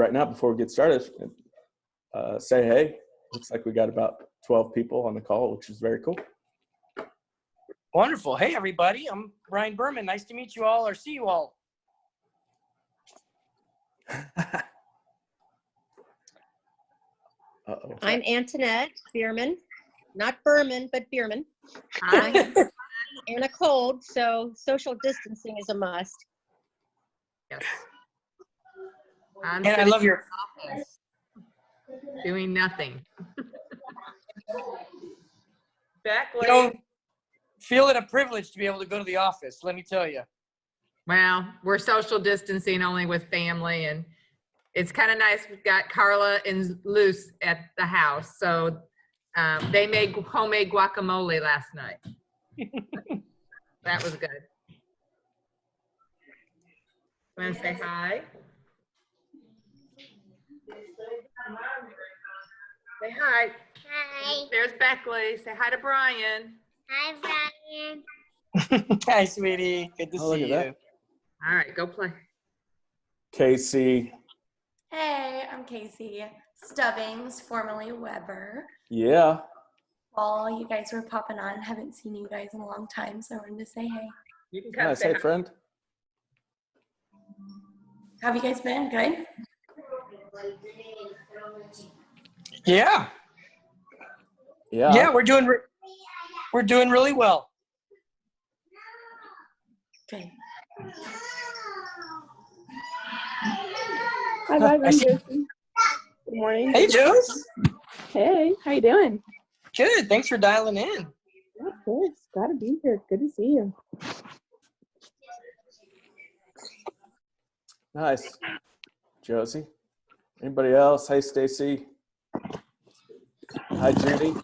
right now, before we get started, say hey. Looks like we got about 12 people on the call, which is very cool. Wonderful. Hey, everybody. I'm Brian Berman. Nice to meet you all or see you all. Uh-oh. I'm Antoinette Bierman, not Berman, but Bierman. Hi. And a cold, so social distancing is a must. Yes. And I love your office, doing nothing. feel it a privilege to be able to go to the office. Let me tell you. Well, we're social distancing only with family, and it's kind of nice. We've got Carla and Luce at the house, so they made homemade guacamole last night. That was good. Want to say hi? Say hi. Hi. There's Beckley. Say hi to Brian. Hi, Brian. Hi, sweetie. Good to see you. That. All right, go play. Casey. Hey, I'm Casey Stubbings, formerly Weber. Yeah. Well, you guys were popping on. Haven't seen you guys in a long time, so I wanted to say hey. You can come Hi, say say friend. How have you guys been? Good? Yeah. Yeah, we're doing really well. Good. Hi guys, I'm Josie. Good morning. Hey, Jules. Hey, how you doing? Good. Thanks for dialing in. Yeah, of course. Glad to be here. Good to see you. Nice. Josie. Anybody else? Hey, Stacy. Hi, Judy.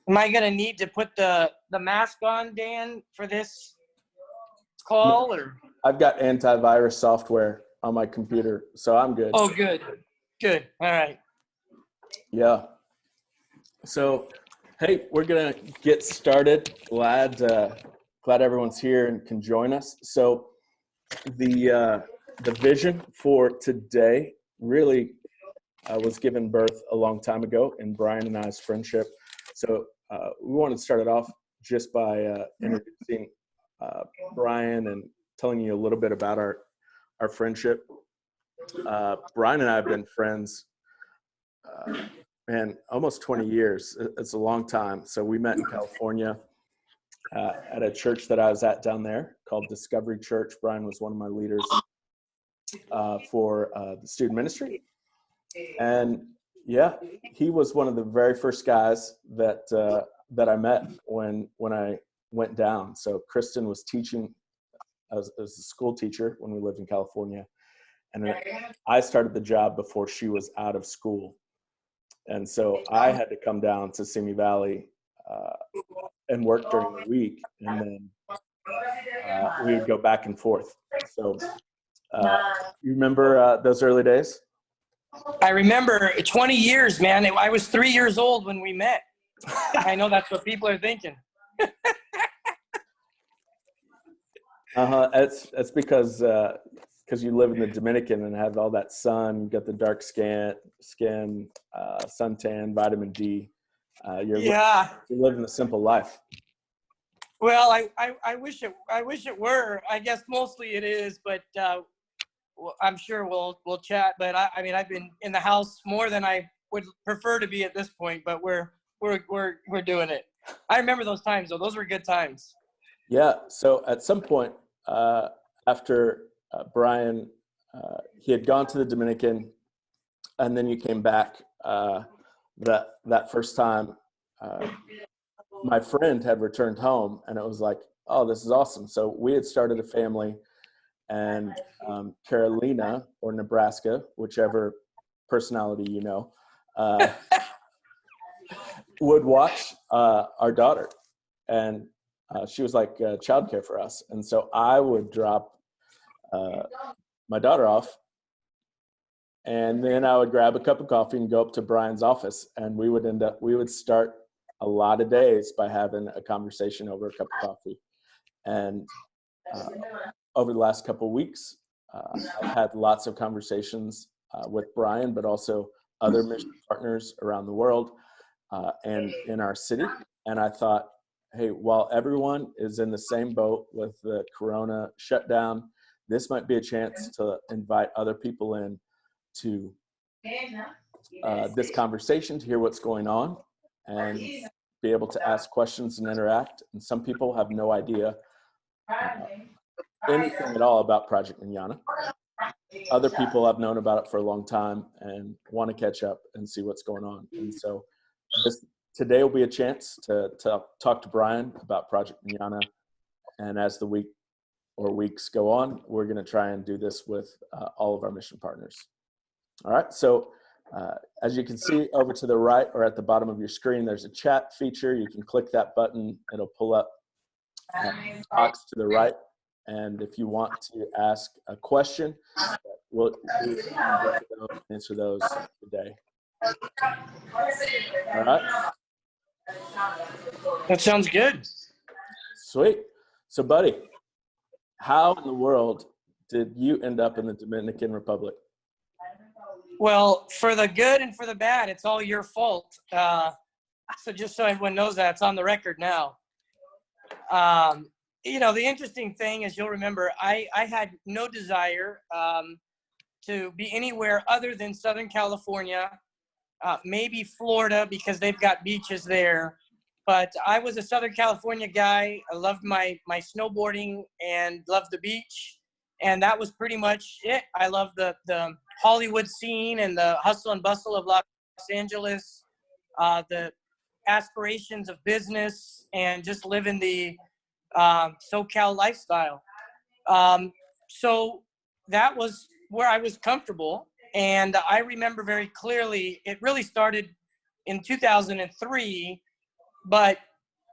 Am I going to need to put the mask on, Dan, for this call? Or? I've got antivirus software on my computer, so I'm good. Oh, good. Good. All right. Yeah. So, hey, we're going to get started. Glad everyone's here and can join us. So the vision for today really was given birth a long time ago in Brian and I's friendship. So we want to start it off just by introducing Brian and telling you a little bit about our friendship. Brian and I have been friends, almost 20 years. It's a long time. So we met in California at a church that I was at down there called Discovery Church. Brian was one of my leaders for the student ministry. And yeah, he was one of the very first guys that I met when I went down. So Kristen was teaching as a school teacher when we lived in California. And I started the job before she was out of school. And so I had to come down to Simi Valley and work during the week. And then we would go back and forth. So you remember those early days? I remember 20 years, man. I was 3 years old when we met. I know that's what people are thinking. That's because you live in the Dominican and have all that sun, you got the dark skin, suntan, vitamin D. You're living a simple life. Well, I wish it were. I guess mostly it is, but I'm sure we'll chat. But I mean, I've been in the house more than I would prefer to be at this point. But we're doing it. I remember those times, though. Those were good times. Yeah. So at some point after Brian, he had gone to the Dominican, and then you came back. That first time, my friend had returned home, and it was like, oh, this is awesome. So we had started a family, and Carolina or Nebraska, whichever personality you know, would watch our daughter, and she was like childcare for us. And so I would drop my daughter off, and then I would grab a cup of coffee and go up to Brian's office, and we would start a lot of days by having a conversation over a cup of coffee. And over the last couple of weeks, I've had lots of conversations with Brian, but also other mission partners around the world and in our city. And I thought, hey, while everyone is in the same boat with the Corona shutdown, this might be a chance to invite other people in to this conversation, to hear what's going on and be able to ask questions and interact. And some people have no idea anything at all about Project Mañana. Other people have known about it for a long time and want to catch up and see what's going on. And so today will be a chance to talk to Brian about Project Mañana. And as the week or weeks go on, we're going to try and do this with all of our mission partners. All right. So as you can see over to the right or at the bottom of your screen, there's a chat feature. You can click that button. It'll pull up box to the right. And if you want to ask a question, we'll answer those today. All right. That sounds good. Sweet. So, buddy, how in the world did you end up in the Dominican Republic? Well, for the good and for the bad, it's all your fault. So just so everyone knows that, it's on the record now. You know, the interesting thing is, you'll remember, I had no desire to be anywhere other than Southern California, maybe Florida because they've got beaches there. But I was a Southern California guy. I loved my snowboarding and loved the beach. And that was pretty much it. I loved the Hollywood scene and the hustle and bustle of Los Angeles, the aspirations of business, and just living the SoCal lifestyle. So that was where I was comfortable. And I remember very clearly, it really started in 2003, but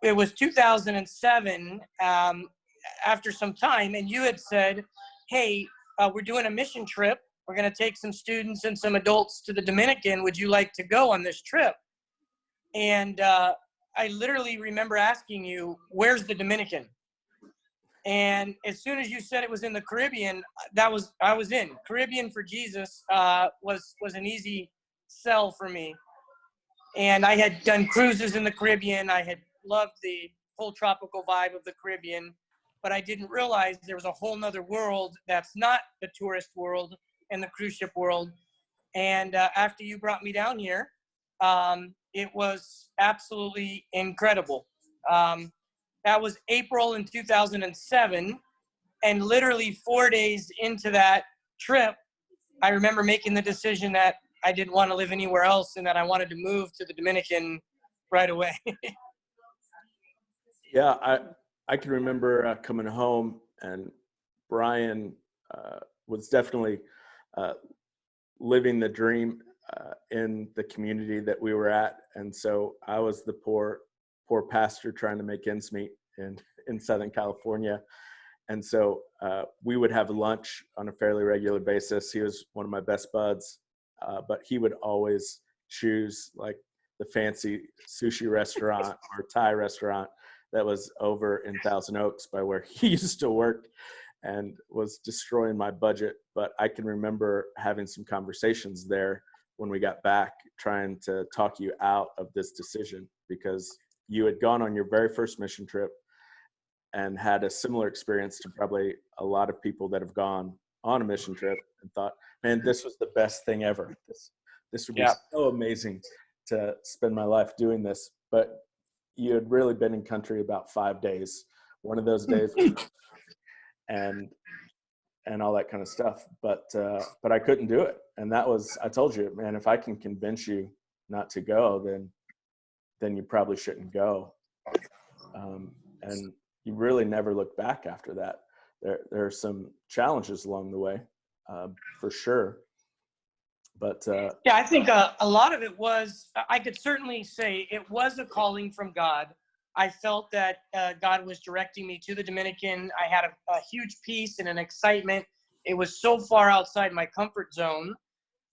it was 2007 after some time. And you had said, hey, we're doing a mission trip. We're going to take some students and some adults to the Dominican. Would you like to go on this trip? And I literally remember asking you, where's the Dominican? And as soon as you said it was in the Caribbean, I was in. Caribbean for Jesus was an easy sell for me. And I had done cruises in the Caribbean. I had loved the whole tropical vibe of the Caribbean, but I didn't realize there was a whole nother world that's not the tourist world and the cruise ship world. And after you brought me down here, it was absolutely incredible. That was April in 2007. And literally 4 days into that trip, I remember making the decision that I didn't want to live anywhere else and that I wanted to move to the Dominican right away. Yeah, I can remember coming home, and Brian was definitely living the dream in the community that we were at. And so I was the poor pastor trying to make ends meet in Southern California. And so we would have lunch on a fairly regular basis. He was one of my best buds, but he would always choose like the fancy sushi restaurant or Thai restaurant that was over in Thousand Oaks by where he used to work, and was destroying my budget. But I can remember having some conversations there when we got back, trying to talk you out of this decision, because you had gone on your very first mission trip and had a similar experience to probably a lot of people that have gone on a mission trip and thought, man, this was the best thing ever. This would be so amazing to spend my life doing this. But you had really been in country about 5 days. One of those days was and all that kind of stuff. But I couldn't do it. And that was, I told you, man, if I can convince you not to go, then you probably shouldn't go. And you really never look back after that. There are some challenges along the way, for sure. But yeah, I think a lot of it was, I could certainly say it was a calling from God. I felt that God was directing me to the Dominican. I had a huge peace and an excitement. It was so far outside my comfort zone.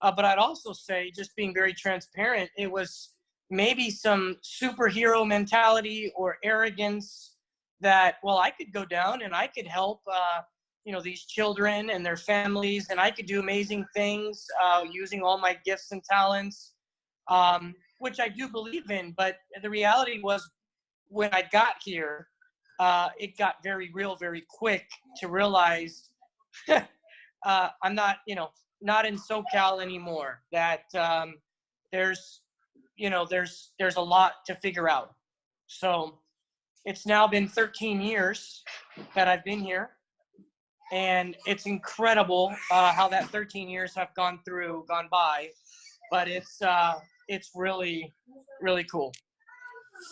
But I'd also say, just being very transparent, it was maybe some superhero mentality or arrogance that, well, I could go down and I could help, these children and their families, and I could do amazing things using all my gifts and talents, which I do believe in. But the reality was, when I got here, it got very real very quick to realize I'm not, not in SoCal anymore. That there's a lot to figure out. So it's now been 13 years that I've been here, and it's incredible how that 13 years have gone by. But it's really, really cool.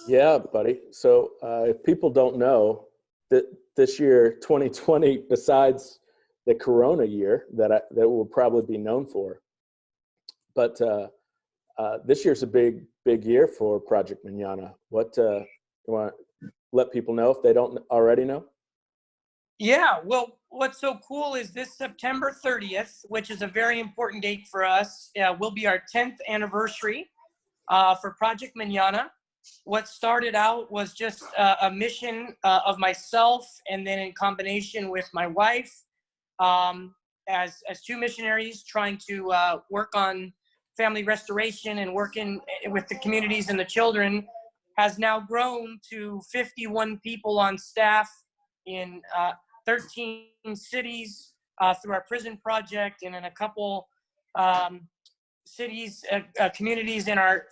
Yeah, buddy. So if people don't know that this year, 2020, besides the Corona year that will probably be known for, but this year's a big year for Project Mañana. What you want to let people know if they don't already know? Yeah, well, what's so cool is this September 30th, which is a very important date for us, will be our 10th anniversary for Project Mañana. What started out was just a mission of myself, and then in combination with my wife, as two missionaries trying to work on family restoration and working with the communities and the children, has now grown to 51 people on staff in 13 cities through our prison project, and in a couple cities, communities in our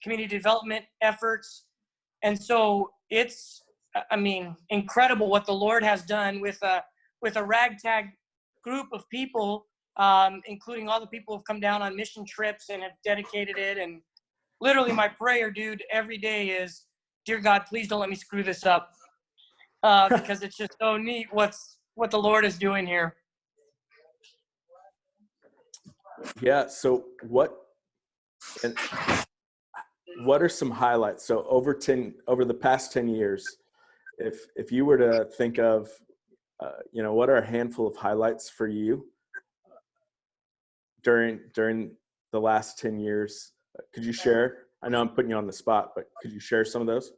community development efforts. And so it's, incredible what the Lord has done with a ragtag group of people, including all the people who've come down on mission trips and have dedicated it. And literally my prayer, dude, every day is, dear God, please don't let me screw this up, because it's just so neat what the Lord is doing here. Yeah. So what are some highlights? So over the past 10 years, if you were to think of, what are a handful of highlights for you during the last 10 years? Could you share? I know I'm putting you on the spot, but could you share some of those?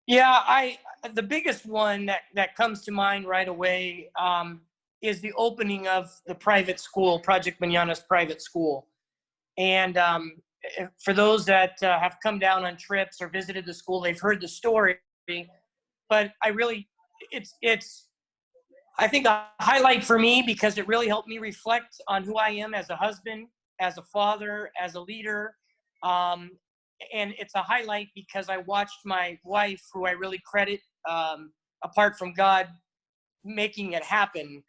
Yeah, the biggest one that comes to mind right away is the opening of the private school, Project Mañana's private school. And for those that have come down on trips or visited the school, they've heard the story. But it's I think a highlight for me, because it really helped me reflect on who I am as a husband, as a father, as a leader. And it's a highlight because I watched my wife, who I really credit, apart from God, making it happen.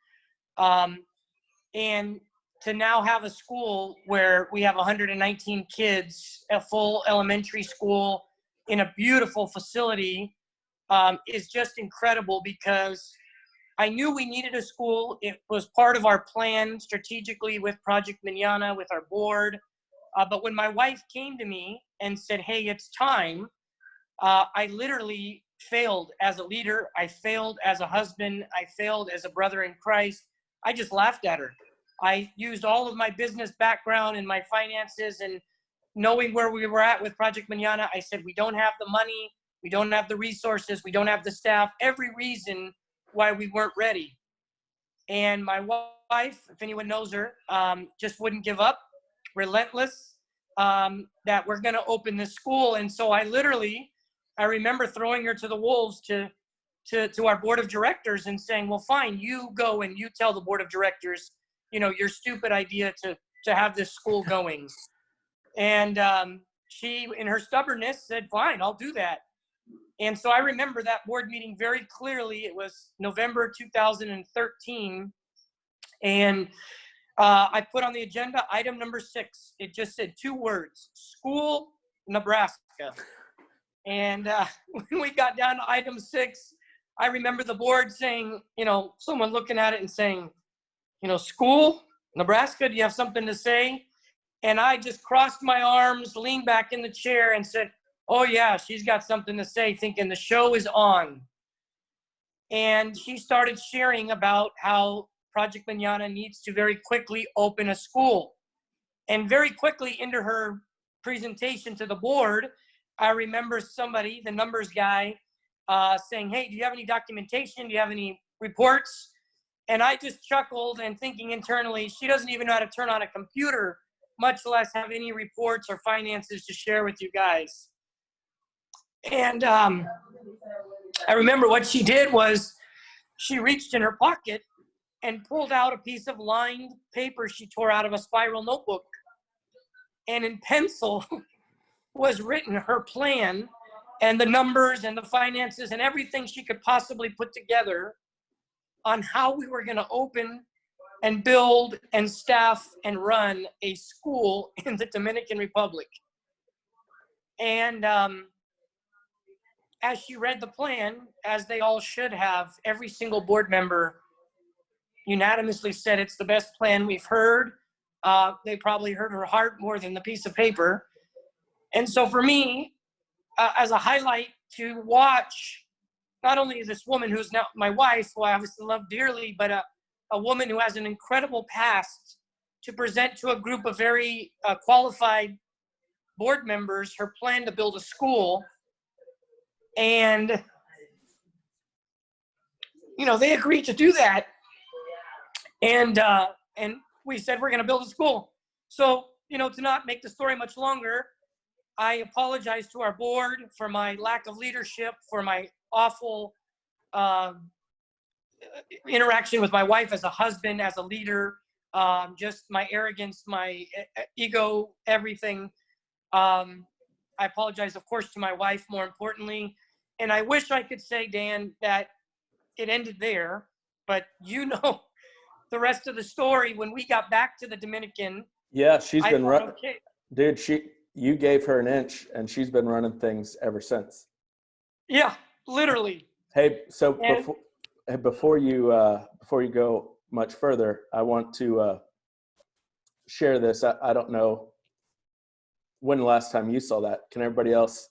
And to now have a school where we have 119 kids, a full elementary school in a beautiful facility, is just incredible, because I knew we needed a school. It was part of our plan strategically with Project Mañana, with our board. But when my wife came to me and said, hey, it's time, I literally failed as a leader. I failed as a husband. I failed as a brother in Christ. I just laughed at her. I used all of my business background and my finances, and knowing where we were at with Project Mañana, I said, we don't have the money, we don't have the resources, we don't have the staff, every reason why we weren't ready. And my wife, if anyone knows her, just wouldn't give up, relentless, that we're going to open this school. And so I remember throwing her to the wolves to our board of directors and saying, well, fine, you go and you tell the board of directors, your stupid idea to have this school going. And she, in her stubbornness, said, fine, I'll do that. And so I remember that board meeting very clearly. It was November 2013. And I put on the agenda item number 6. It just said 2 words: school, Nebraska. And when we got down to item 6, I remember the board saying, someone looking at it and saying, school, Nebraska, do you have something to say? And I just crossed my arms, leaned back in the chair and said, oh yeah, she's got something to say, thinking the show is on. And she started sharing about how Project Mañana needs to very quickly open a school. And very quickly into her presentation to the board, I remember the numbers guy, saying, hey, do you have any documentation? Do you have any reports? And I just chuckled and thinking internally, she doesn't even know how to turn on a computer, much less have any reports or finances to share with you guys. And I remember what she did was she reached in her pocket and pulled out a piece of lined paper she tore out of a spiral notebook. And in pencil was written her plan and the numbers and the finances and everything she could possibly put together on how we were going to open and build and staff and run a school in the Dominican Republic. And as she read the plan, as they all should have, every single board member unanimously said it's the best plan we've heard. They probably heard her heart more than the piece of paper. And so for me, as a highlight to watch, not only this woman who's now my wife, who I obviously love dearly, but a woman who has an incredible past, to present to a group of very qualified board members her plan to build a school. And, you know, they agreed to do that. And we said, we're going to build a school. So, you know, to not make the story much longer, I apologize to our board for my lack of leadership, for my awful interaction with my wife as a husband, as a leader, just my arrogance, my ego, everything. I apologize, of course, to my wife, more importantly. And I wish I could say, Dan, that it ended there, but you know the rest of the story. When we got back to the Dominican, Yeah, she's been running. Okay. Dude, you gave her an inch, and she's been running things ever since. Yeah, literally. Hey, so And- before you go much further, I want to share this. I don't know when the last time you saw that. Can everybody else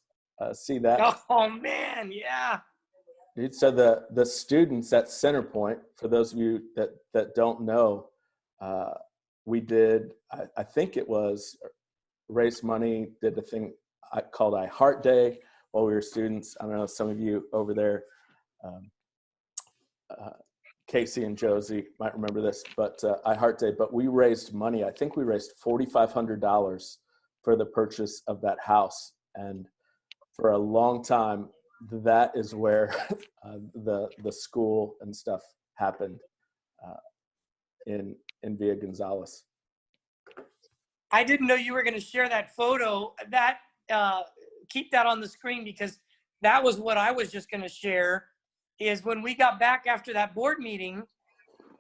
see that? Oh man, yeah. Dude, so the students at Centerpoint, for those of you that don't know, we did, I think it was raise money, did a thing called I Heart Day while we were students. I don't know, some of you over there, Casey and Josie might remember this, but I Heart Day, but we raised money. I think we raised $4,500 for the purchase of that house. And for a long time, that is where the school and stuff happened in Villa Gonzalez. I didn't know you were going to share that photo. That keep that on the screen, because that was what I was just going to share. Is when we got back after that board meeting,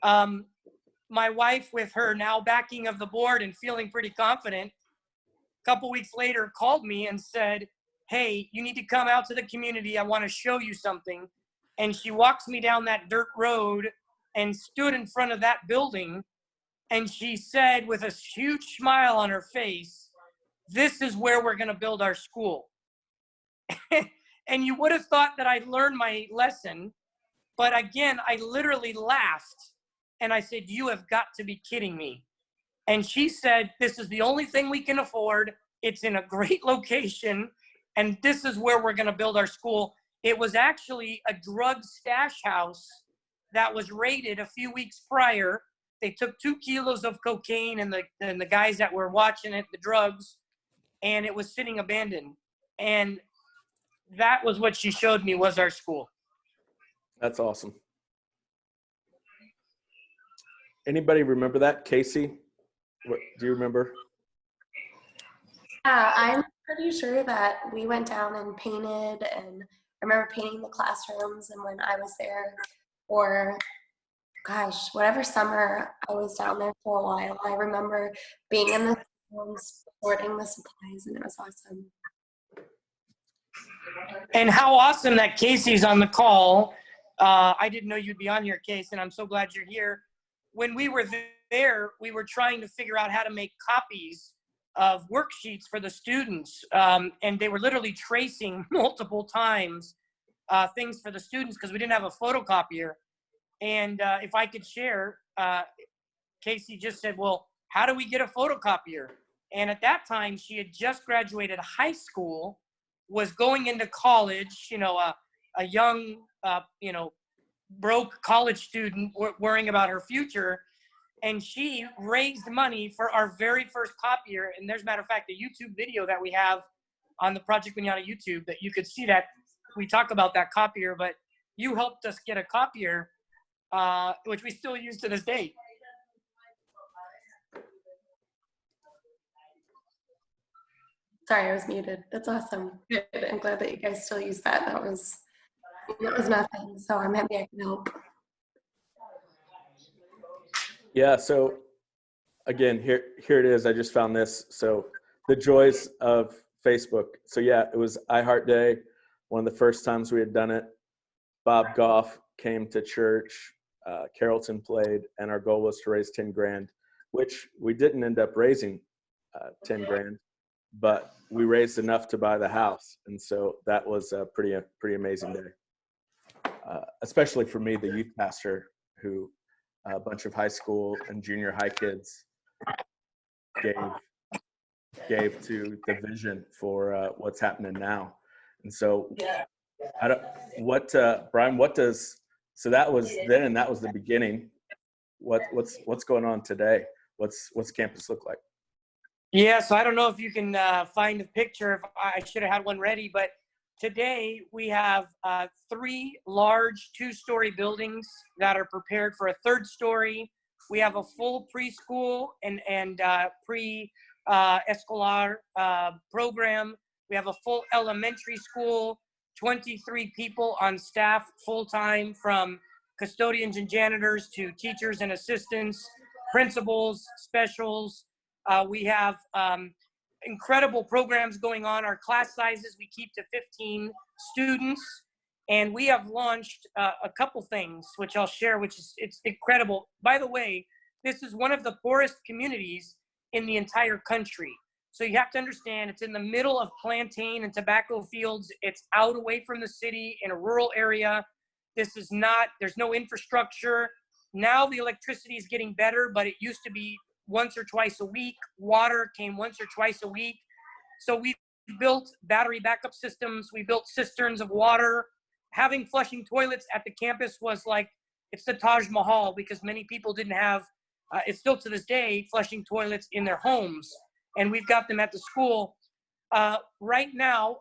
my wife, with her now backing of the board and feeling pretty confident, a couple weeks later called me and said, hey, you need to come out to the community. I want to show you something. And she walks me down that dirt road and stood in front of that building. And she said, with a huge smile on her face, this is where we're going to build our school. And you would have thought that I'd learned my lesson. But again, I literally laughed. And I said, you have got to be kidding me. And she said, this is the only thing we can afford. It's in a great location. And this is where we're going to build our school. It was actually a drug stash house that was raided a few weeks prior. They took 2 kilos of cocaine and the guys that were watching it, the drugs, and it was sitting abandoned. And that was what she showed me was our school. That's awesome. Anybody remember that? Casey, do you remember? Yeah, I'm pretty sure that we went down and painted, and I remember painting the classrooms, and when I was there, or gosh, whatever summer I was down there for a while, I remember being in the rooms, sorting the supplies, and it was awesome. And how awesome that Casey's on the call. I didn't know you'd be on here, Casey, and I'm so glad you're here. When we were there, we were trying to figure out how to make copies of worksheets for the students. And they were literally tracing multiple times things for the students because we didn't have a photocopier. And if I could share, Casey just said, well, how do we get a photocopier? And at that time, she had just graduated high school, was going into college, you know, a young, you know, broke college student worrying about her future. And she raised money for our very first copier. And there's a matter of fact, a YouTube video that we have on the Project Mañana YouTube that you could see that we talk about that copier, but you helped us get a copier, which we still use to this day. Sorry, I was muted. That's awesome. Good. I'm glad that you guys still use that. That was nothing. So I'm happy I can help. Yeah, so again, here it is. I just found this. So the joys of Facebook. So yeah, it was iHeart Day, one of the first times we had done it. Bob Goff came to church, Carrollton played, and our goal was to raise 10 grand, which we didn't end up raising 10 grand, but we raised enough to buy the house. And so that was a pretty amazing day, especially for me, the youth pastor, who a bunch of high school and junior high kids gave to the vision for what's happening now. And so Brian, so that was then, and that was the beginning. What's going on today? What's campus look like? Yeah, so I don't know if you can find a picture. If I should have had one ready, but today we have 3 large 2-story buildings that are prepared for a 3rd story. We have a full preschool and pre-escolar program. We have a full elementary school, 23 people on staff full-time, from custodians and janitors to teachers and assistants, principals, specials. We have incredible programs going on. Our class sizes, we keep to 15 students. And we have launched a couple things, which I'll share, it's incredible. By the way, this is one of the poorest communities in the entire country. So you have to understand, it's in the middle of plantain and tobacco fields. It's out away from the city in a rural area. There's no infrastructure. Now the electricity is getting better, but it used to be once or twice a week. Water came once or twice a week. So we built battery backup systems. We built cisterns of water. Having flushing toilets at the campus was like, it's the Taj Mahal, because many people didn't have, it's still to this day, flushing toilets in their homes. And we've got them at the school. Right now,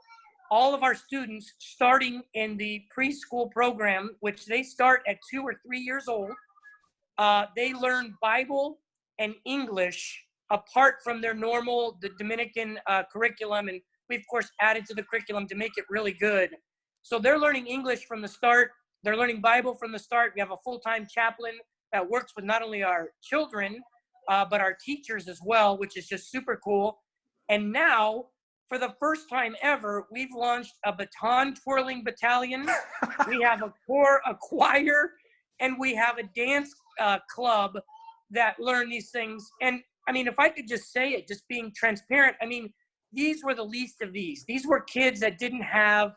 all of our students starting in the preschool program, which they start at 2 or 3 years old, they learn Bible and English apart from their normal, the Dominican curriculum. And we, of course, added to the curriculum to make it really good. So they're learning English from the start. They're learning Bible from the start. We have a full-time chaplain that works with not only our children, but our teachers as well, which is just super cool. And now, for the first time ever, we've launched a baton twirling battalion. We have a choir, and we have a dance club that learn these things. And I mean, if I could just say it, just being transparent, I mean, these were the least of these. These were kids that didn't have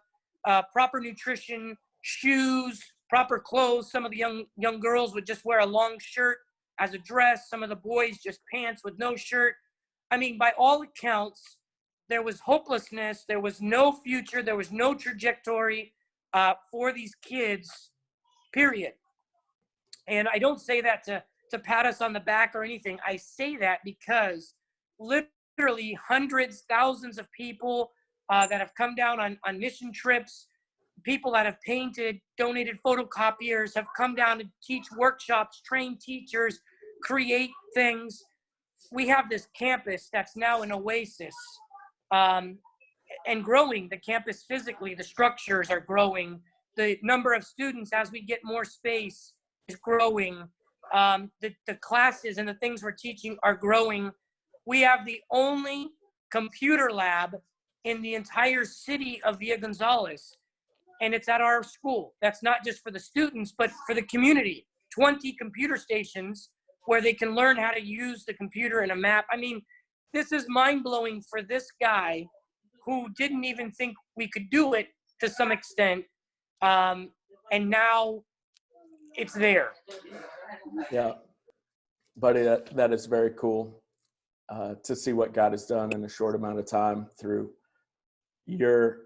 proper nutrition, shoes, proper clothes. Some of the young girls would just wear a long shirt as a dress. Some of the boys just pants with no shirt. I mean, by all accounts, there was hopelessness. There was no future. There was no trajectory for these kids, period. And I don't say that to pat us on the back or anything. I say that because literally hundreds, thousands of people that have come down on mission trips, people that have painted, donated photocopiers, have come down to teach workshops, train teachers, create things. We have this campus that's now an oasis and growing. The campus physically, the structures are growing. The number of students, as we get more space, is growing. The classes and the things we're teaching are growing. We have the only computer lab in the entire city of Villa Gonzalez, and it's at our school. That's not just for the students, but for the community. 20 computer stations where they can learn how to use the computer and a map. I mean, this is mind-blowing for this guy who didn't even think we could do it to some extent, and now it's there. Yeah, buddy, that is very cool to see what God has done in a short amount of time through your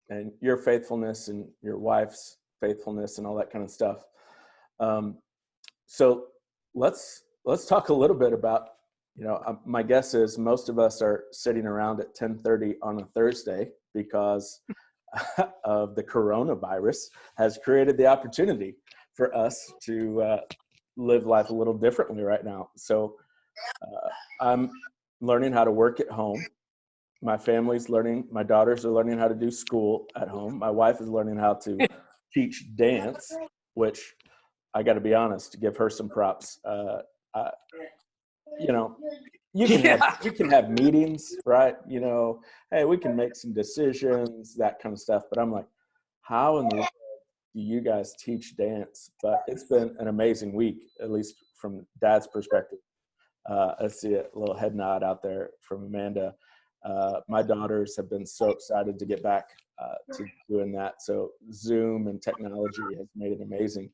and your faithfulness and your wife's faithfulness and all that kind of stuff. So let's talk a little bit about, my guess is most of us are sitting around at 10:30 on a Thursday because of the coronavirus has created the opportunity for us to live life a little differently right now. So I'm learning how to work at home. My family's learning, my daughters are learning how to do school at home. My wife is learning how to teach dance, which I got to be honest, to give her some props. You can have meetings, right? Hey, we can make some decisions, that kind of stuff. But I'm like, how in the world do you guys teach dance? But it's been an amazing week, at least from Dad's perspective. I see a little head nod out there from Amanda. My daughters have been so excited to get back to doing that. So Zoom and technology has made it amazing.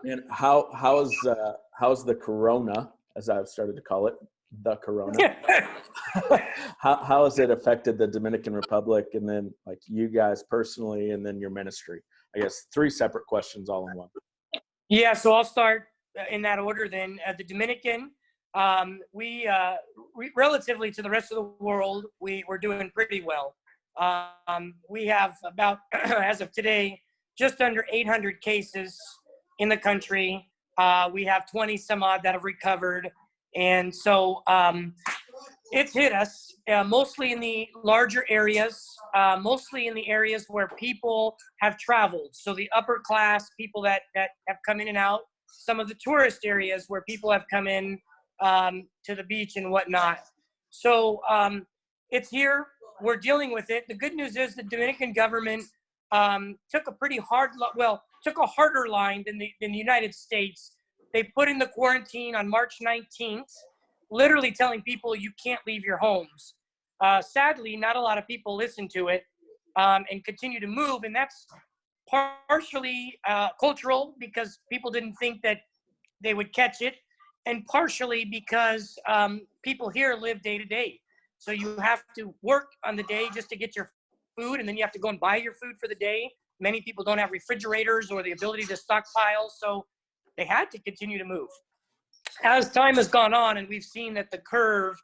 And how's the corona, as I've started to call it, the corona? how has it affected the Dominican Republic, and then like you guys personally, and then your ministry? I guess 3 separate questions all in one. Yeah, so I'll start in that order then. The Dominican, we relatively to the rest of the world, we're doing pretty well. We have about, as of today, just under 800 cases in the country. We have 20 some odd that have recovered. And so it's hit us mostly in the larger areas, mostly in the areas where people have traveled. So the upper class, people that have come in and out, some of the tourist areas where people have come in to the beach and whatnot. So it's here. We're dealing with it. The good news is the Dominican government took a harder line than the United States. They put in the quarantine on March 19th, literally telling people you can't leave your homes. Sadly, not a lot of people listen to it and continue to move, and that's partially cultural because people didn't think that they would catch it, and partially because people here live day to day. So you have to work on the day just to get your food, and then you have to go and buy your food for the day. Many people don't have refrigerators or the ability to stockpile, so they had to continue to move. As time has gone on and we've seen that the curve,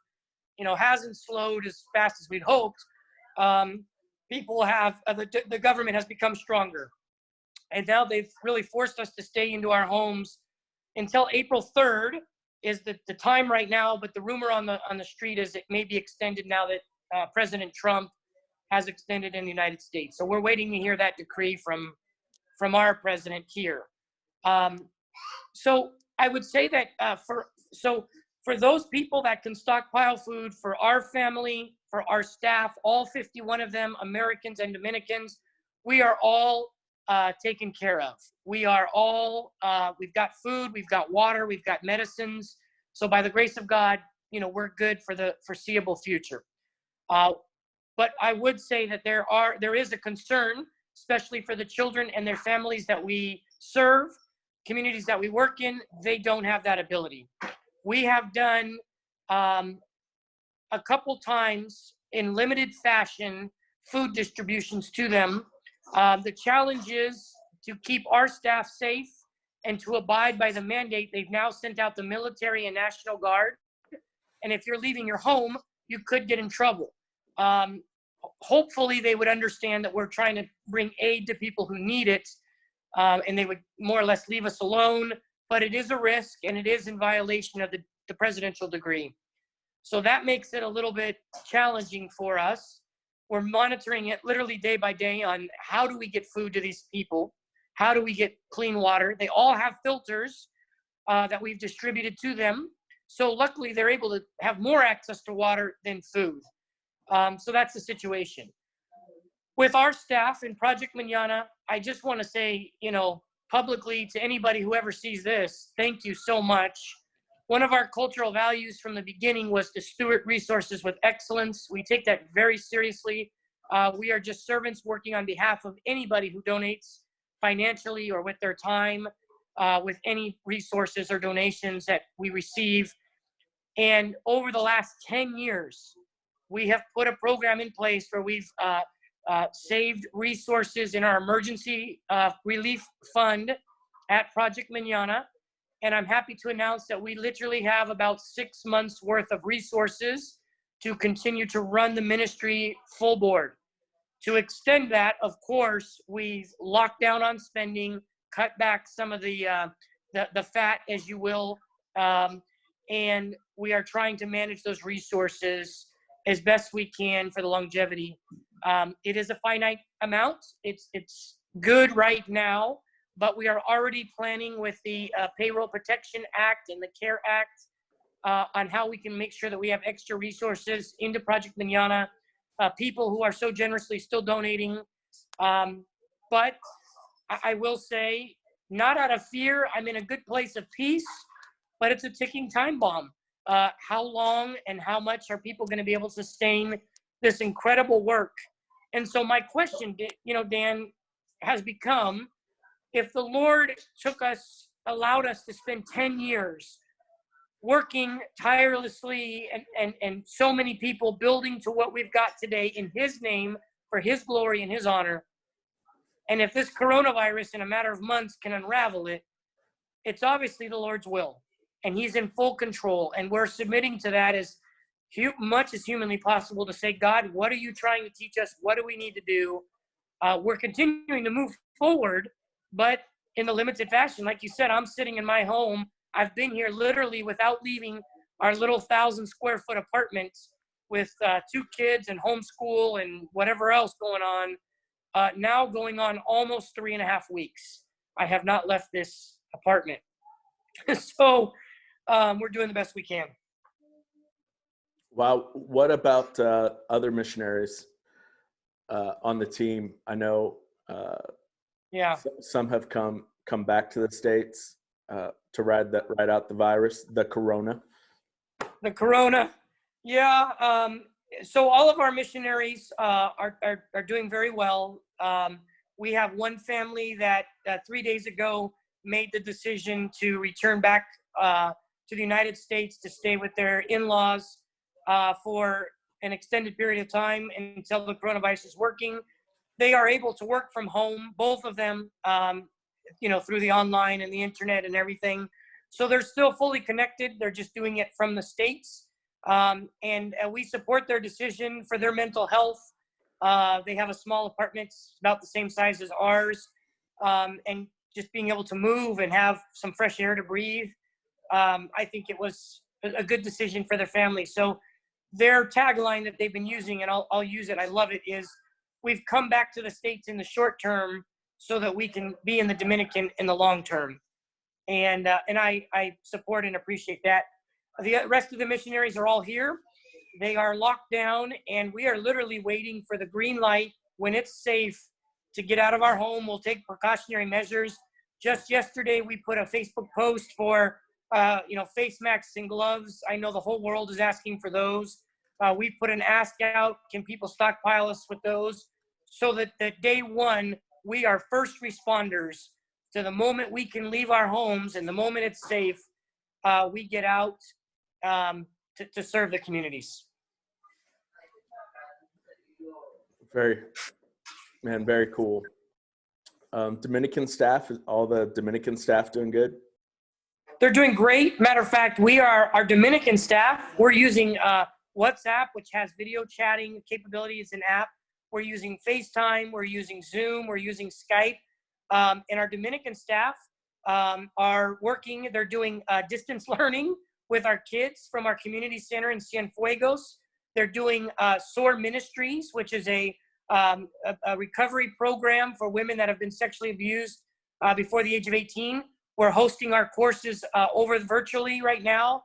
hasn't slowed as fast as we'd hoped, people have, the government has become stronger. And now they've really forced us to stay into our homes until April 3rd is the time right now, but the rumor on the street is it may be extended now that President Trump has extended in the United States. So we're waiting to hear that decree from our president here. So I would say that for those people that can stockpile food, for our family, for our staff, all 51 of them, Americans and Dominicans, we are all taken care of. We are all, we've got food, we've got water, we've got medicines. So by the grace of God, we're good for the foreseeable future. But I would say that there is a concern, especially for the children and their families that we serve, communities that we work in. They don't have that ability. We have done a couple times in limited fashion food distributions to them. The challenge is to keep our staff safe and to abide by the mandate. They've now sent out the military and National Guard. And if you're leaving your home, you could get in trouble. Hopefully they would understand that we're trying to bring aid to people who need it, and they would more or less leave us alone, but it is a risk and it is in violation of the presidential decree. So that makes it a little bit challenging for us. We're monitoring it literally day by day on how do we get food to these people? How do we get clean water? They all have filters that we've distributed to them. So luckily they're able to have more access to water than food. So that's the situation. With our staff in Project Mañana, I just want to say, publicly to anybody who ever sees this, thank you so much. One of our cultural values from the beginning was to steward resources with excellence. We take that very seriously. We are just servants working on behalf of anybody who donates financially or with their time, with any resources or donations that we receive. And over the last 10 years, we have put a program in place where we've saved resources in our emergency relief fund at Project Mañana. And I'm happy to announce that we literally have about 6 months worth of resources to continue to run the ministry full board. To extend that, of course, we've locked down on spending, cut back some of the fat, as you will, and we are trying to manage those resources as best we can for the longevity. It is a finite amount. It's good right now, but we are already planning with the Payroll Protection Act and the CARE Act on how we can make sure that we have extra resources into Project Mañana. People who are so generously still donating. But I will say, not out of fear, I'm in a good place of peace, but it's a ticking time bomb. How long and how much are people going to be able to sustain this incredible work? And so my question, Dan, has become, if the Lord allowed us to spend 10 years working tirelessly and so many people building to what we've got today in his name, for his glory and his honor. And if this coronavirus in a matter of months can unravel it, it's obviously the Lord's will. And he's in full control. And we're submitting to that as much as humanly possible to say, God, what are you trying to teach us? What do we need to do? We're continuing to move forward, but in the limited fashion. Like you said, I'm sitting in my home. I've been here literally without leaving our little 1,000 square foot apartment with 2 kids and homeschool and whatever else going on. Now going on almost 3.5 weeks. I have not left this apartment. So we're doing the best we can. Wow. What about other missionaries on the team? I know some have come back to the States to ride out the virus, the corona. The corona. Yeah. So all of our missionaries are doing very well. We have one family that 3 days ago made the decision to return back to the United States to stay with their in-laws for an extended period of time until the coronavirus is working. They are able to work from home, both of them, through the online and the internet and everything. So they're still fully connected. They're just doing it from the States. And we support their decision for their mental health. They have a small apartment about the same size as ours. And just being able to move and have some fresh air to breathe. I think it was a good decision for their family. So their tagline that they've been using, and I'll use it, I love it, is we've come back to the States in the short term so that we can be in the Dominican in the long term. And I support and appreciate that. The rest of the missionaries are all here. They are locked down, and we are literally waiting for the green light when it's safe to get out of our home. We'll take precautionary measures. Just yesterday, we put a Facebook post for, face masks and gloves. I know the whole world is asking for those. We put an ask out, can people stockpile us with those? So that day one, we are first responders. To the moment we can leave our homes and the moment it's safe, we get out to serve the communities. Very cool. Dominican staff, all the Dominican staff doing good? They're doing great. Matter of fact, our Dominican staff, we're using WhatsApp, which has video chatting capabilities and app. We're using FaceTime, we're using Zoom, we're using Skype. And our Dominican staff are working, they're doing distance learning with our kids from our community center in Cienfuegos. They're doing SOAR Ministries, which is a recovery program for women that have been sexually abused before the age of 18. We're hosting our courses over virtually right now.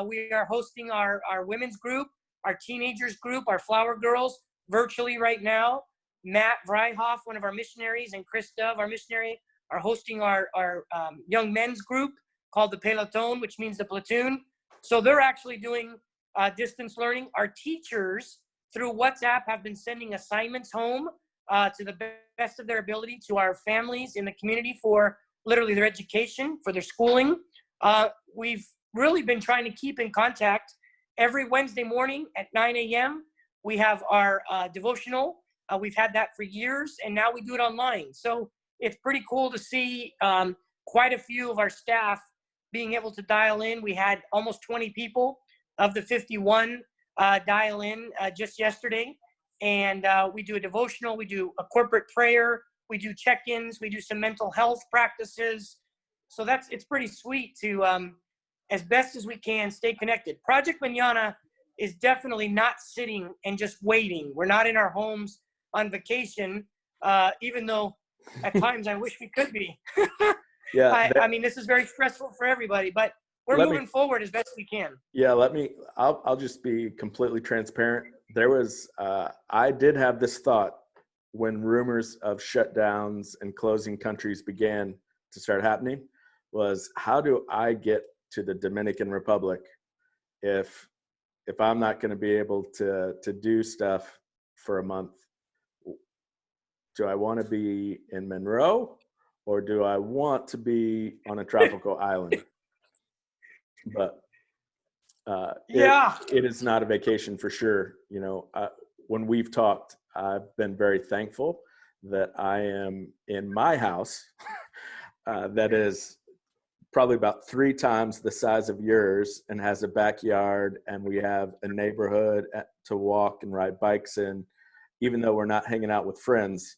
We are hosting our women's group, our teenagers group, our flower girls virtually right now. Matt Vryhoff, one of our missionaries, and Chris Dove, our missionary, are hosting our young men's group called the Peloton, which means the platoon. So they're actually doing distance learning. Our teachers, through WhatsApp, have been sending assignments home to the best of their ability to our families in the community for literally their education, for their schooling. We've really been trying to keep in contact. Every Wednesday morning at 9 a.m., we have our devotional We've had that for years, and now we do it online. So it's pretty cool to see quite a few of our staff being able to dial in. We had almost 20 people of the 51 dial in just yesterday. And we do a devotional, we do a corporate prayer, we do check-ins, we do some mental health practices. So it's pretty sweet to, as best as we can, stay connected. Project Mañana is definitely not sitting and just waiting. We're not in our homes on vacation, even though at times I wish we could be. Yeah. I mean, this is very stressful for everybody, but we're moving forward as best we can. Yeah, I'll just be completely transparent. There was, I did have this thought when rumors of shutdowns and closing countries began to start happening, was how do I get to the Dominican Republic if I'm not going to be able to do stuff for a month? Do I want to be in Monroe or do I want to be on a tropical island? But it is not a vacation for sure. You know, when we've talked, I've been very thankful that I am in my house that is probably about 3 times the size of yours and has a backyard, and we have a neighborhood to walk and ride bikes in. Even though we're not hanging out with friends,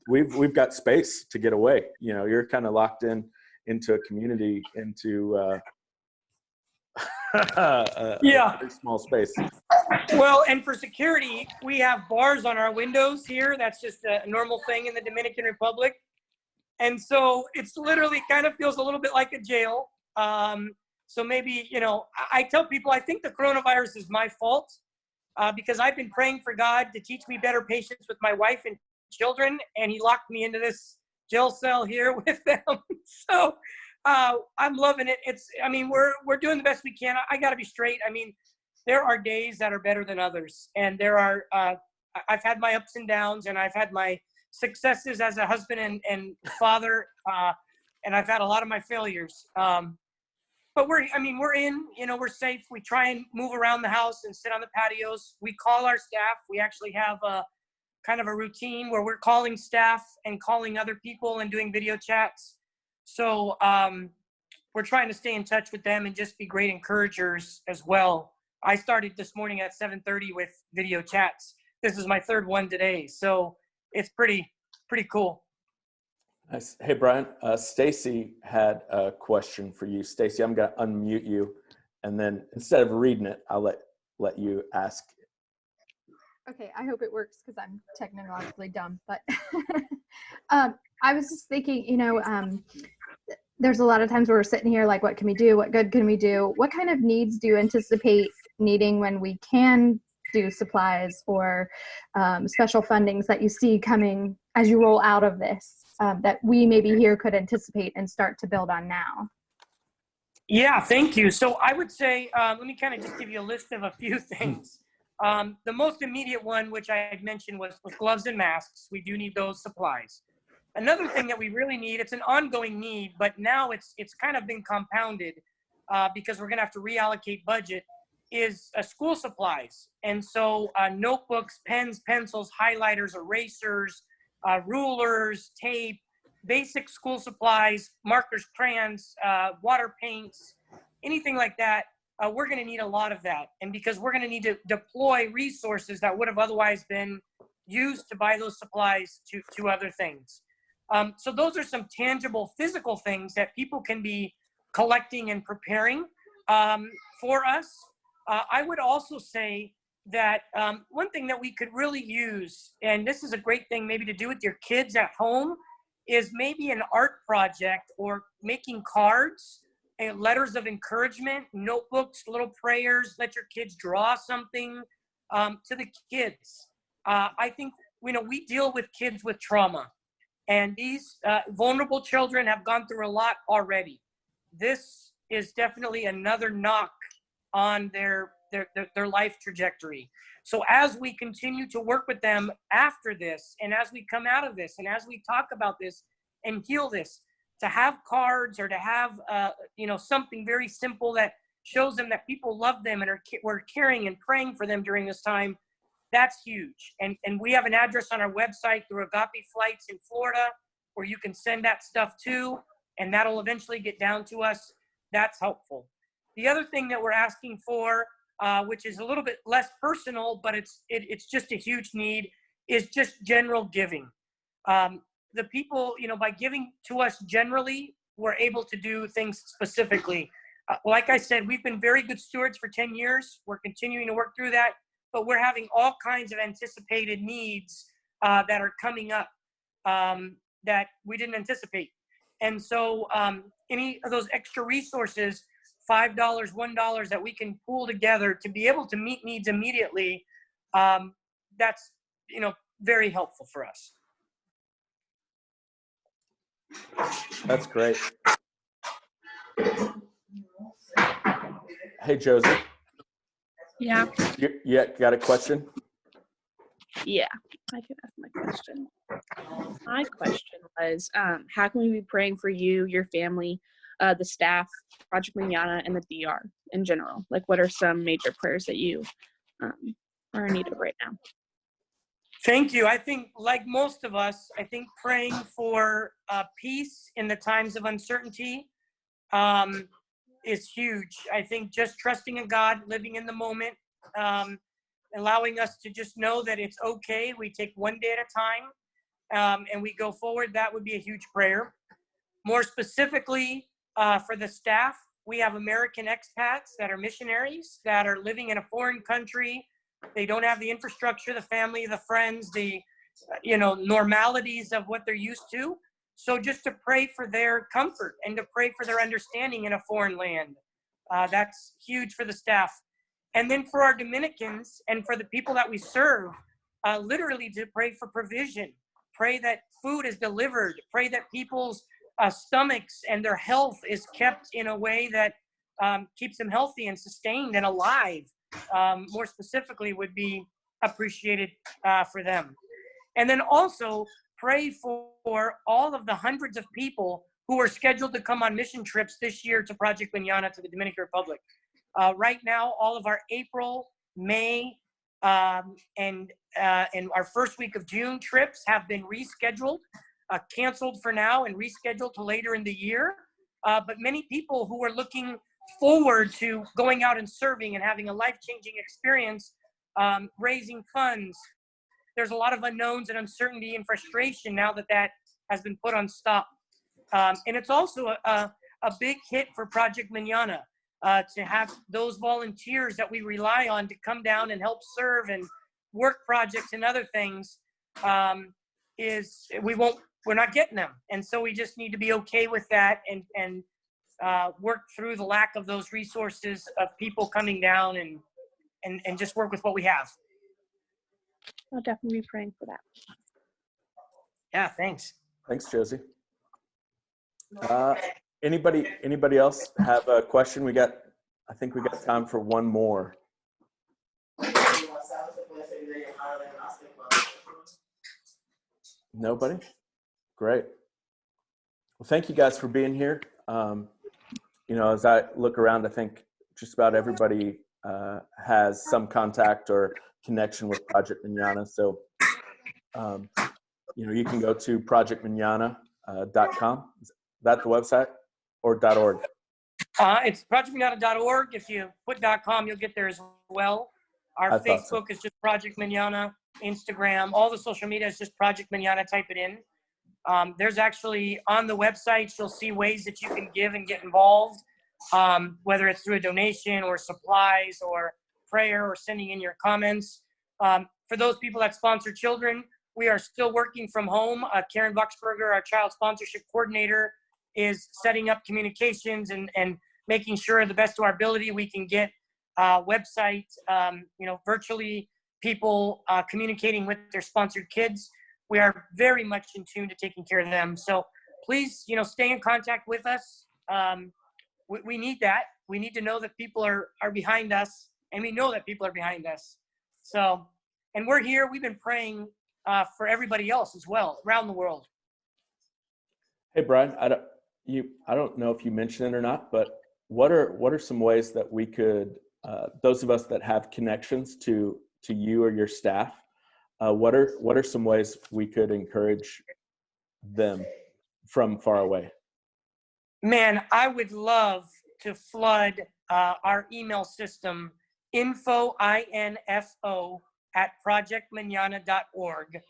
we've got space to get away. You know, you're kind of locked into a community, into a very small space. Well, and for security, we have bars on our windows here. That's just a normal thing in the Dominican Republic. And so it's literally kind of feels a little bit like a jail. So maybe, you know, I tell people, I think the coronavirus is my fault because I've been praying for God to teach me better patience with my wife and children. And he locked me into this jail cell here with them. So I'm loving it. I mean, we're doing the best we can. I got to be straight. I mean, there are days that are better than others. And there are, I've had my ups and downs, and I've had my successes as a husband and father. And I've had a lot of my failures. But we're in, you know, we're safe. We try and move around the house and sit on the patios. We call our staff. We actually have a kind of a routine where we're calling staff and calling other people and doing video chats. So we're trying to stay in touch with them and just be great encouragers as well. I started this morning at 7:30 with video chats. This is my 3rd one today. So it's pretty cool. Nice. Hey, Brian, Stacy had a question for you. Stacy, I'm going to unmute you, and then instead of reading it, I'll let you ask. Okay, I hope it works because I'm technologically dumb. But I was just thinking, you know, there's a lot of times where we're sitting here like, what can we do? What good can we do? What kind of needs do you anticipate needing when we can do supplies or special fundings that you see coming as you roll out of this that we maybe here could anticipate and start to build on now? Yeah, thank you. So I would say, let me kind of just give you a list of a few things. The most immediate one, which I had mentioned, was gloves and masks. We do need those supplies. Another thing that we really need, it's an ongoing need, but now it's kind of been compounded because we're going to have to reallocate budget, is school supplies. And so notebooks, pens, pencils, highlighters, erasers, rulers, tape, basic school supplies, markers, crayons, water paints, anything like that. We're going to need a lot of that. And because we're going to need to deploy resources that would have otherwise been used to buy those supplies to other things. So those are some tangible physical things that people can be collecting and preparing for us. I would also say that one thing that we could really use, and this is a great thing maybe to do with your kids at home, is maybe an art project or making cards and letters of encouragement, notebooks, little prayers, let your kids draw something to the kids. I think, you know, we deal with kids with trauma. And these vulnerable children have gone through a lot already. This is definitely another knock on their life trajectory. So as we continue to work with them after this, and as we come out of this, and as we talk about this and heal this, to have cards or to have you know, something very simple that shows them that people love them and we're caring and praying for them during this time, that's huge. And we have an address on our website through Agape Flights in Florida where you can send that stuff to, and that'll eventually get down to us. That's helpful. The other thing that we're asking for, which is a little bit less personal, but it's just a huge need, is just general giving. The people, by giving to us generally, we're able to do things specifically. Like I said, we've been very good stewards for 10 years. We're continuing to work through that, but we're having all kinds of anticipated needs that are coming up that we didn't anticipate. And so any of those extra resources, $5, $1 that we can pool together to be able to meet needs immediately, that's, very helpful for us. That's great. Hey, Josie. Yeah. You got a question? Yeah, I can ask my question. My question was, how can we be praying for you, your family, the staff, Project Mañana, and the DR in general? Like, what are some major prayers that you are in need of right now? Thank you. I think, like most of us, I think praying for peace in the times of uncertainty is huge. I think just trusting in God, living in the moment, allowing us to just know that it's okay. We take one day at a time and we go forward. That would be a huge prayer. More specifically, for the staff, we have American expats that are missionaries that are living in a foreign country. They don't have the infrastructure, the family, the friends, the normalities of what they're used to. So just to pray for their comfort and to pray for their understanding in a foreign land. That's huge for the staff. And then for our Dominicans and for the people that we serve, literally to pray for provision. Pray that food is delivered. Pray that people's stomachs and their health is kept in a way that keeps them healthy and sustained and alive. More specifically would be appreciated for them. And then also pray for all of the hundreds of people who are scheduled to come on mission trips this year to Project Mañana to the Dominican Republic. Right now, all of our April, May, and our first week of June trips have been rescheduled, canceled for now and rescheduled to later in the year. But many people who are looking forward to going out and serving and having a life-changing experience, raising funds. There's a lot of unknowns and uncertainty and frustration now that has been put on stop. And it's also a big hit for Project Mañana to have those volunteers that we rely on to come down and help serve and work projects and other things. We're not getting them. And so we just need to be okay with that and work through the lack of those resources of people coming down and just work with what we have. I'll definitely be praying for that. Yeah, thanks. Thanks, Josie. Anybody else have a question? I think we got time for one more. Nobody? Great. Well, thank you guys for being here. As I look around, I think just about everybody has some contact or connection with Project Mañana. So, you can go to projectmañana.com. Is that the website or .org? It's projectmañana.org. If you put .com, you'll get there as well. Our Facebook is just Project Mañana. Instagram, all the social media is just Project Mañana. Type it in. There's actually on the website, you'll see ways that you can give and get involved, whether it's through a donation or supplies or prayer or sending in your comments. For those people that sponsor children, we are still working from home. Karen Buxberger, our child sponsorship coordinator, is setting up communications and making sure the best of our ability we can get websites, virtually people communicating with their sponsored kids. We are very much in tune to taking care of them. So please, stay in contact with us. We need that. We need to know that people are behind us, and we know that people are behind us. So, and we're here. We've been praying for everybody else as well around the world. Hey, Brian, I don't know if you mentioned it or not, but what are some ways that we could, those of us that have connections to to you or your staff, what are some ways we could encourage them from far away? Man, I would love to flood our email system, info at projectmañana.org,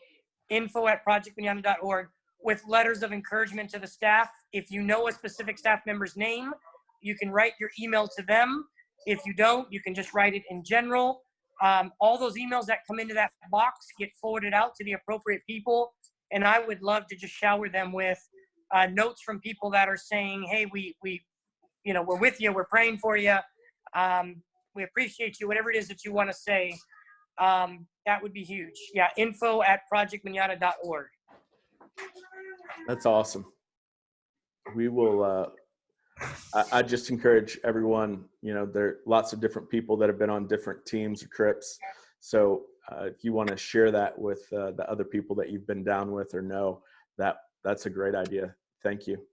info@projectmañana.org, with letters of encouragement to the staff. If you know a specific staff member's name, you can write your email to them. If you don't, you can just write it in general. All those emails that come into that box get forwarded out to the appropriate people. And I would love to just shower them with notes from people that are saying, hey, we're with you. We're praying for you. We appreciate you, whatever it is that you want to say. That would be huge. Yeah. info@projectmañana.org. That's awesome. We will, I just encourage everyone, there are lots of different people that have been on different teams or trips. So if you want to share that with the other people that you've been down with or know, that's a great idea. Thank you.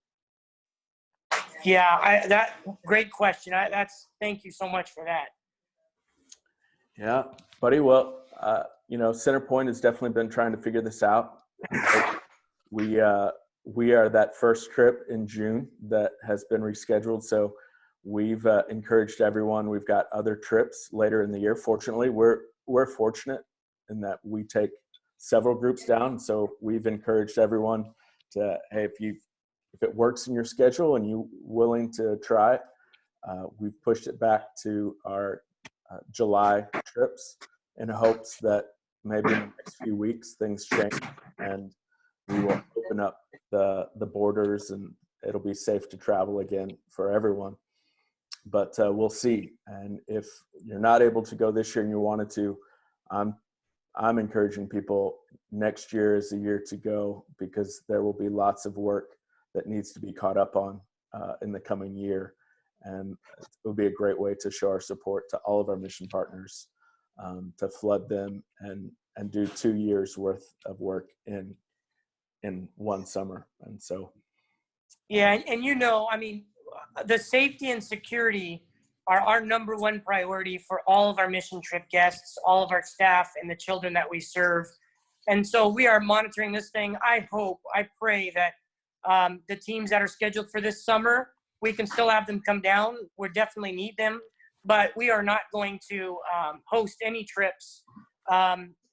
Yeah, great question. Thank you so much for that. Yeah, buddy. Well, Centerpoint has definitely been trying to figure this out. We are that first trip in June that has been rescheduled. So we've encouraged everyone. We've got other trips later in the year. Fortunately, we're fortunate in that we take several groups down. So we've encouraged everyone to, hey, if it works in your schedule and you're willing to try it, we've pushed it back to our July trips in hopes that maybe in the next few weeks things change and we will open up the borders and it'll be safe to travel again for everyone. But we'll see. And if you're not able to go this year and you wanted to, I'm encouraging people next year is the year to go, because there will be lots of work that needs to be caught up on in the coming year. And it will be a great way to show our support to all of our mission partners, to flood them and do 2 years worth of work in one summer. And so. Yeah. And the safety and security are our number one priority for all of our mission trip guests, all of our staff, and the children that we serve. And so we are monitoring this thing. I pray that the teams that are scheduled for this summer, we can still have them come down. We definitely need them, but we are not going to host any trips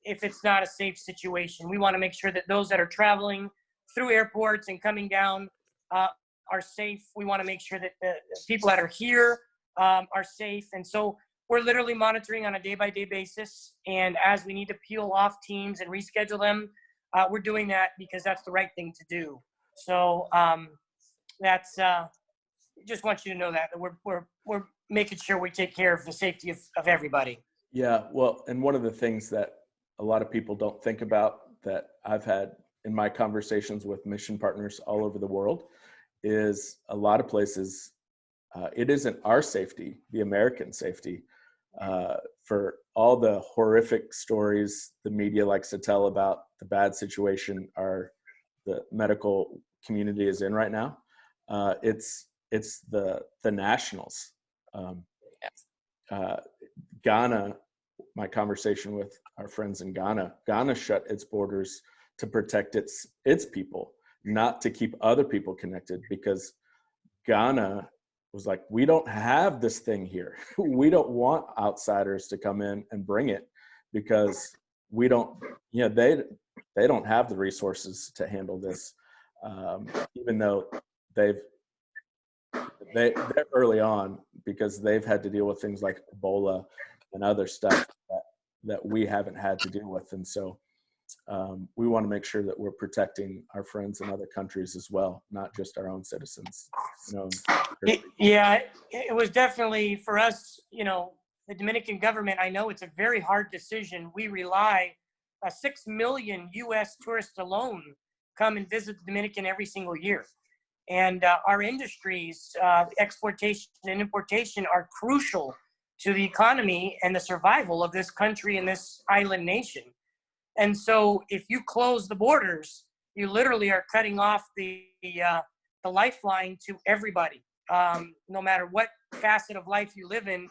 if it's not a safe situation. We want to make sure that those that are traveling through airports and coming down are safe. We want to make sure that the people that are here are safe. And so we're literally monitoring on a day-by-day basis. And as we need to peel off teams and reschedule them, we're doing that because that's the right thing to do. So that's just want you to know that we're making sure we take care of the safety of everybody. Yeah, well, and one of the things that a lot of people don't think about that I've had in my conversations with mission partners all over the world is a lot of places, it isn't our safety, the American safety. For all the horrific stories the media likes to tell about the bad situation the medical community is in right now, it's the nationals. Ghana, my conversation with our friends in Ghana shut its borders to protect its people, not to keep other people connected, because Ghana was like, we don't have this thing here. We don't want outsiders to come in and bring it, because we don't, they don't have the resources to handle this. Even though they're early on, because they've had to deal with things like Ebola and other stuff that we haven't had to deal with. And so we want to make sure that we're protecting our friends in other countries as well, not just our own citizens. It was definitely for us, the Dominican government. I know it's a very hard decision. We rely 6 million U.S. tourists alone come and visit the Dominican every single year. And our industries, exportation and importation, are crucial to the economy and the survival of this country and this island nation. And so if you close the borders, you literally are cutting off the lifeline to everybody. No matter what facet of life you live in,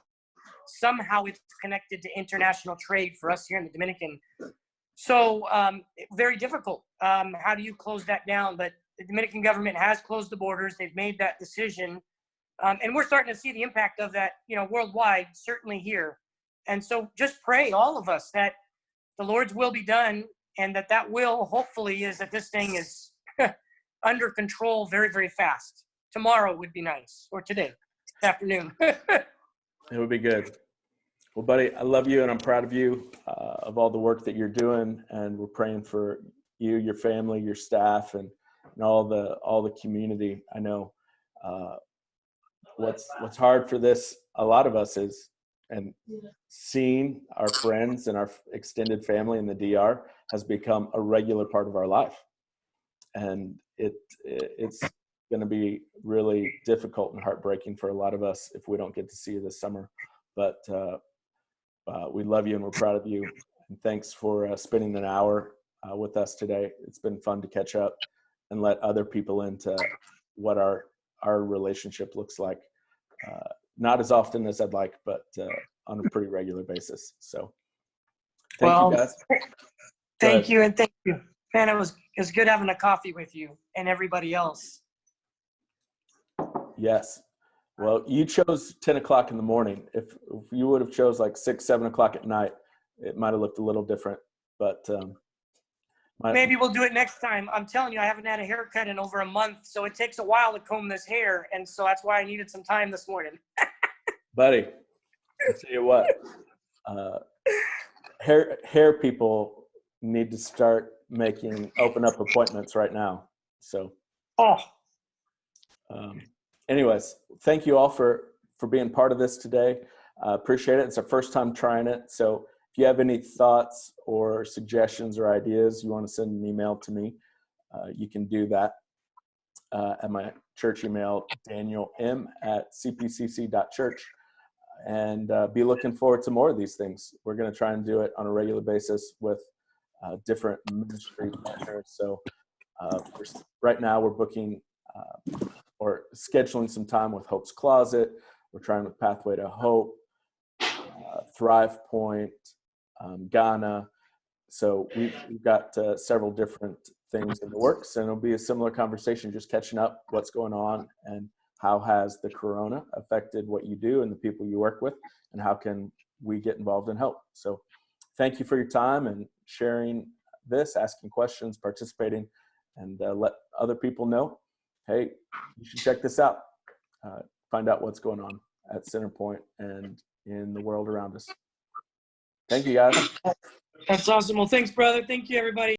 somehow it's connected to international trade for us here in the Dominican. So very difficult. How do you close that down? But the Dominican government has closed the borders. They've made that decision. And we're starting to see the impact of that, worldwide, certainly here. And so just pray, all of us, that the Lord's will be done, and that will hopefully is that this thing is under control very, very fast. Tomorrow would be nice, or today, this afternoon. It would be good. Well, buddy, I love you and I'm proud of you, of all the work that you're doing. And we're praying for you, your family, your staff, and all the community. I know what's hard for a lot of us is, and seeing our friends and our extended family in the DR has become a regular part of our life. And it's going to be really difficult and heartbreaking for a lot of us if we don't get to see you this summer. But we love you and we're proud of you. And thanks for spending an hour with us today. It's been fun to catch up and let other people into what our relationship looks like. Not as often as I'd like, but on a pretty regular basis. So thank you, guys. Thank you, and thank you. Man, it was good having a coffee with you and everybody else. Yes. Well, you chose 10 o'clock in the morning. If you would have chose like 6, 7 o'clock at night, it might have looked a little different. But maybe we'll do it next time. I'm telling you, I haven't had a haircut in over a month, so it takes a while to comb this hair, and so that's why I needed some time this morning. buddy, I'll tell you what, hair people need to start open up appointments right now. So, anyways, thank you all for being part of this today. Appreciate it. It's our first time trying it. So if you have any thoughts or suggestions or ideas, you want to send an email to me, you can do that at my church email, danielm@cpcc.church. And be looking forward to more of these things. We're going to try and do it on a regular basis with different ministry partners. So right now we're booking or scheduling some time with Hope's Closet. We're trying with Pathway to Hope, Thrive Pointe, Ghana. So we've got several different things in the works, and it'll be a similar conversation, just catching up what's going on and how has the corona affected what you do and the people you work with, and how can we get involved and help. So thank you for your time and sharing this, asking questions, participating, and let other people know, hey, you should check this out. Find out what's going on at Centerpoint and in the world around us. Thank you, guys. That's awesome. Well, thanks, brother. Thank you, everybody.